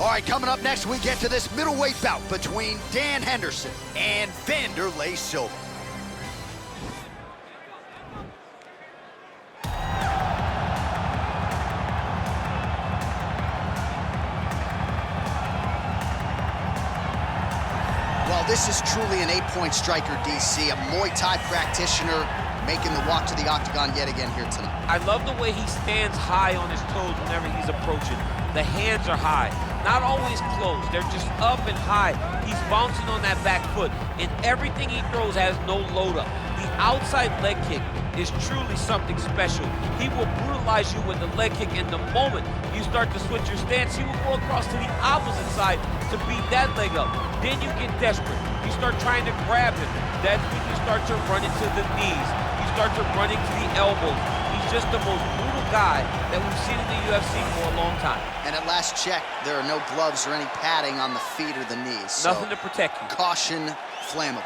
All right, coming up next, we get to this middleweight bout between Dan Henderson and Wanderlei Silva. Well, this is truly an 8-point striker, DC, a Muay Thai practitioner making the walk to the octagon yet again here tonight. I love the way he stands high on his toes whenever he's approaching. The hands are high, not always closed. They're just up and high. He's bouncing on that back foot, and everything he throws has no load up. The outside leg kick is truly something special. He will brutalize you with the leg kick, and the moment you start to switch your stance, he will go across to the opposite side to beat that leg up. Then you get desperate. You start trying to grab him. That's when you start to run into the knees. You start to run into the elbows. He's just the most brutal guy that we've seen in the UFC for a long time. And at last check, there are no gloves or any padding on the feet or the knees. Nothing to protect you. Caution, flammable.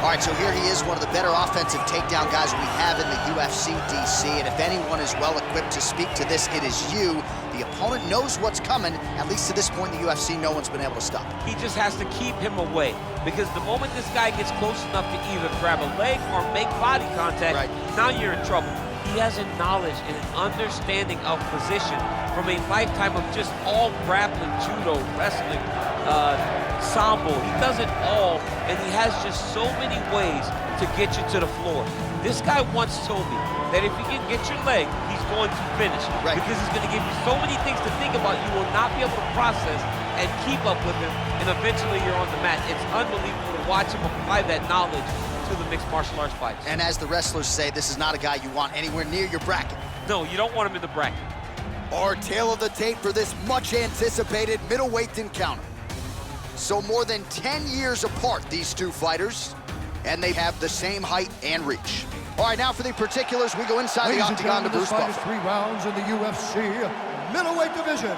All right, so here he is, one of the better offensive takedown guys we have in the UFC, DC. And if anyone is well-equipped to speak to this, it is you. The opponent knows what's coming. At least to this point in the UFC, no one's been able to stop him. He just has to keep him away, because the moment this guy gets close enough to either grab a leg or make body contact, now you're in trouble. He has a knowledge and an understanding of position from a lifetime of just all grappling, judo, wrestling, sambo. He does it all, and he has just so many ways to get you to the floor. This guy once told me that if he can get your leg, he's going to finish. Because he's going to give you so many things to think about, you will not be able to process and keep up with him, and eventually you're on the mat. It's unbelievable to watch him apply that knowledge to the mixed martial arts fights. And as the wrestlers say, this is not a guy you want anywhere near your bracket. No, you don't want him in the bracket. Our tail of the tape for this much-anticipated middleweight encounter. So more than 10 years apart, these two fighters, and they have the same height and reach. All right, now for the particulars, we go inside the octagon to Bruce Buffer. This fight is 3 rounds in the UFC middleweight division.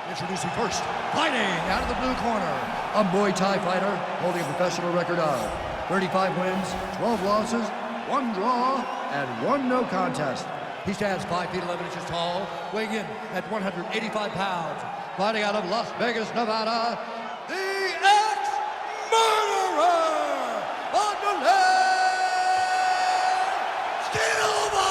Introducing first, fighting out of the blue corner, a Muay Thai fighter holding a professional record of 35 wins, 12 losses, 1 draw, and 1 no contest. He stands 5 feet 11 inches tall, weighing in at 185 pounds. Fighting out of Las Vegas, Nevada, the ex-murderer, Wanderlei Silva!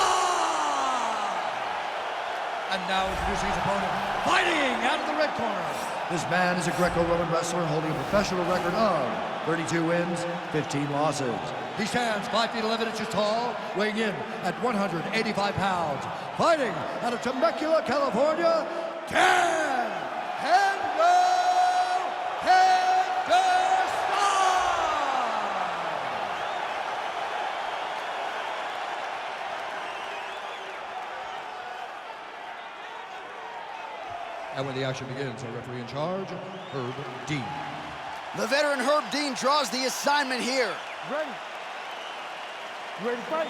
And now introducing his opponent, fighting out of the red corner. This man is a Greco-Roman wrestler holding a professional record of 32 wins, 15 losses. He stands 5 feet 11 inches tall, weighing in at 185 pounds. Fighting out of Temecula, California, Dan Henderson! And when the action begins, our referee in charge, Herb Dean. The veteran Herb Dean draws the assignment here. Ready. Ready to fight.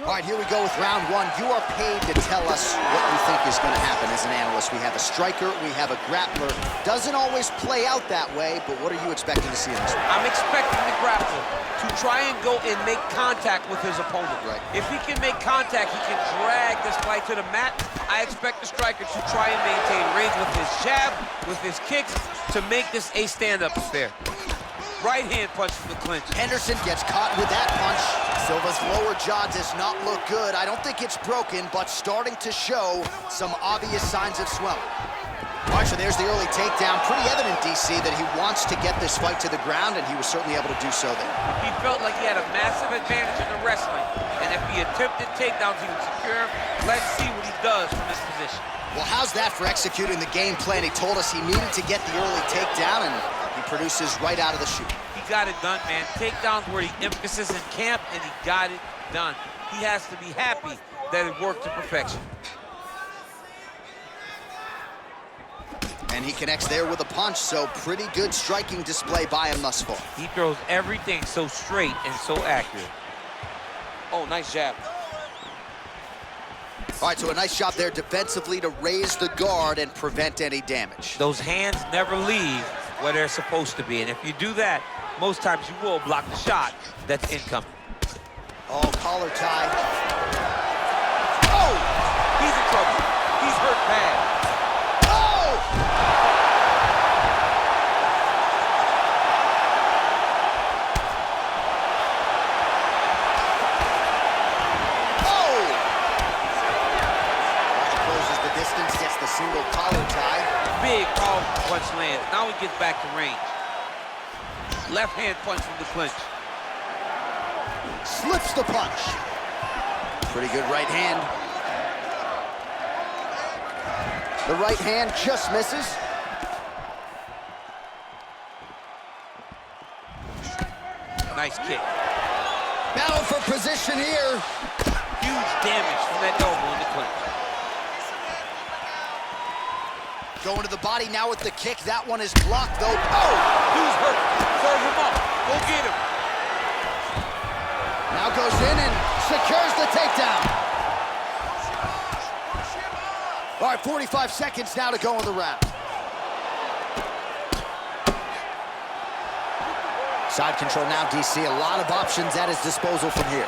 All right, here we go with round 1. You are paid to tell us what you think is going to happen as an analyst. We have a striker, we have a grappler. Doesn't always play out that way, but what are you expecting to see in this one? I'm expecting the grappler to try and go and make contact with his opponent. If he can make contact, he can drag this fight to the mat. I expect the striker to try and maintain range with his jab, with his kicks, to make this a stand-up affair. Right hand punch from the clinch. Henderson gets caught with that punch. Silva's lower jaw does not look good. I don't think it's broken, but starting to show some obvious signs of swelling. All right, so there's the early takedown. Pretty evident, DC, that he wants to get this fight to the ground, and he was certainly able to do so there. He felt like he had a massive advantage in the wrestling, and if he attempted takedowns, he would secure him. Let's see what he does from this position. Well, how's that for executing the game plan? He told us he needed to get the early takedown, and he produces right out of the chute. He got it done, man. Takedowns were the emphasis in camp, and he got it done. He has to be happy that it worked to perfection. And he connects there with a punch, so pretty good striking display by him thus far. He throws everything so straight and so accurate. Oh, nice jab. All right, so a nice job there defensively to raise the guard and prevent any damage. Those hands never leave where they're supposed to be, and if you do that, most times you will block the shot that's incoming. Oh, collar tie. He's in trouble. He's hurt bad. Oh! Oh! Closes the distance, gets the single collar tie. Big power punch lands. Now he gets back to range. Left hand punch from the clinch. Slips the punch. Pretty good right hand. The right hand just misses. Nice kick. Battle for position here. Huge damage from that elbow in the clinch. Going to the body now with the kick. That one is blocked, though. Oh! He's hurt. Serve him up. Go get him. Now goes in and secures the takedown. All right, 45 seconds now to go in the round. Side control now, DC. A lot of options at his disposal from here.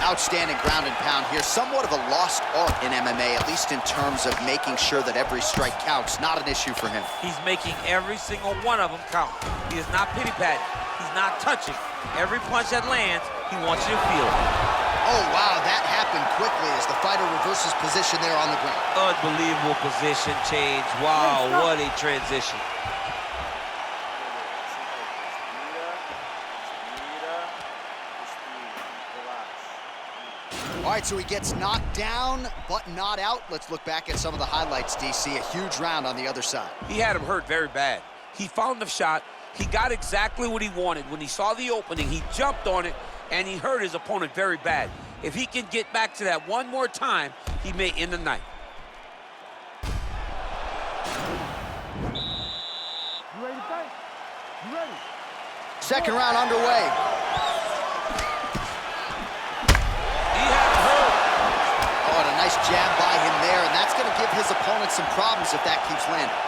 Outstanding ground and pound here. Somewhat of a lost art in MMA, at least in terms of making sure that every strike counts. Not an issue for him. He's making every single one of them count. He is not pity-patting. He's not touching. Every punch that lands, he wants you to feel it. Oh, wow, that happened quickly as the fighter reverses position there on the ground. Unbelievable position change. Wow, what a transition. All right, so he gets knocked down, but not out. Let's look back at some of the highlights, DC. A huge round on the other side. He had him hurt very bad. He found the shot. He got exactly what he wanted. When he saw the opening, he jumped on it, and he hurt his opponent very bad. If he can get back to that one more time, he may end the night. You ready to fight? You ready? Second round underway. He had him hurt. Oh, and a nice jab by him there, and that's going to give his opponent some problems if that keeps landing.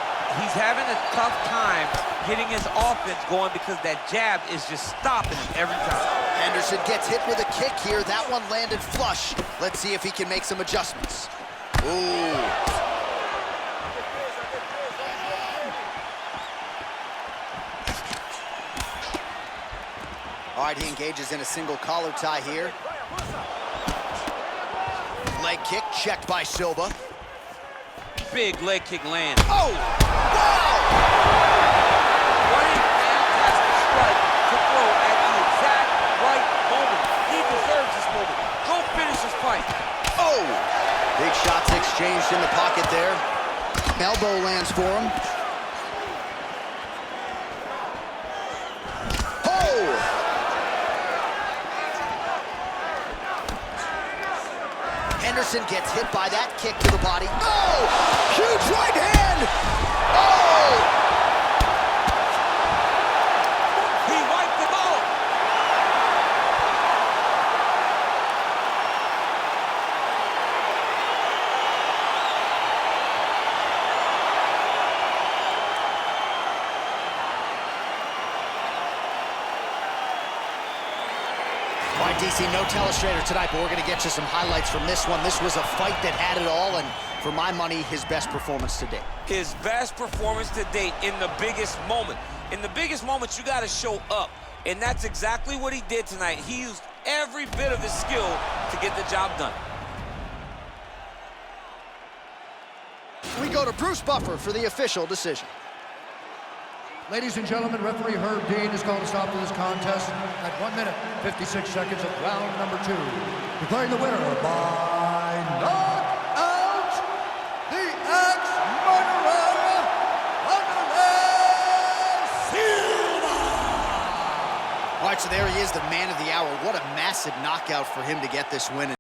He's having a tough time getting his offense going because that jab is just stopping him every time. Henderson gets hit with a kick here. That one landed flush. Let's see if he can make some adjustments. Ooh. All right, he engages in a single collar tie here. Leg kick checked by Silva. Big leg kick lands. Oh! Wow! What a fantastic strike to throw at the exact right moment. He deserves this moment. Go finish this fight. Oh! Big shots exchanged in the pocket there. Elbow lands for him. Oh! Henderson gets hit by that kick to the body. Oh! Huge right hand! Oh! He wiped them out. All right, DC, no telestrator tonight, but we're going to get you some highlights from this one. This was a fight that had it all, and for my money, his best performance to date. His best performance to date in the biggest moment. In the biggest moments, you got to show up, and that's exactly what he did tonight. He used every bit of his skill to get the job done. We go to Bruce Buffer for the official decision. Ladies and gentlemen, referee Herb Dean has called a stop to this contest at 1 minute, 56 seconds of round number 2. Declaring the winner by knockout, the ex-murderer, Wanderlei Silva! All right, so there he is, the man of the hour. What a massive knockout for him to get this win.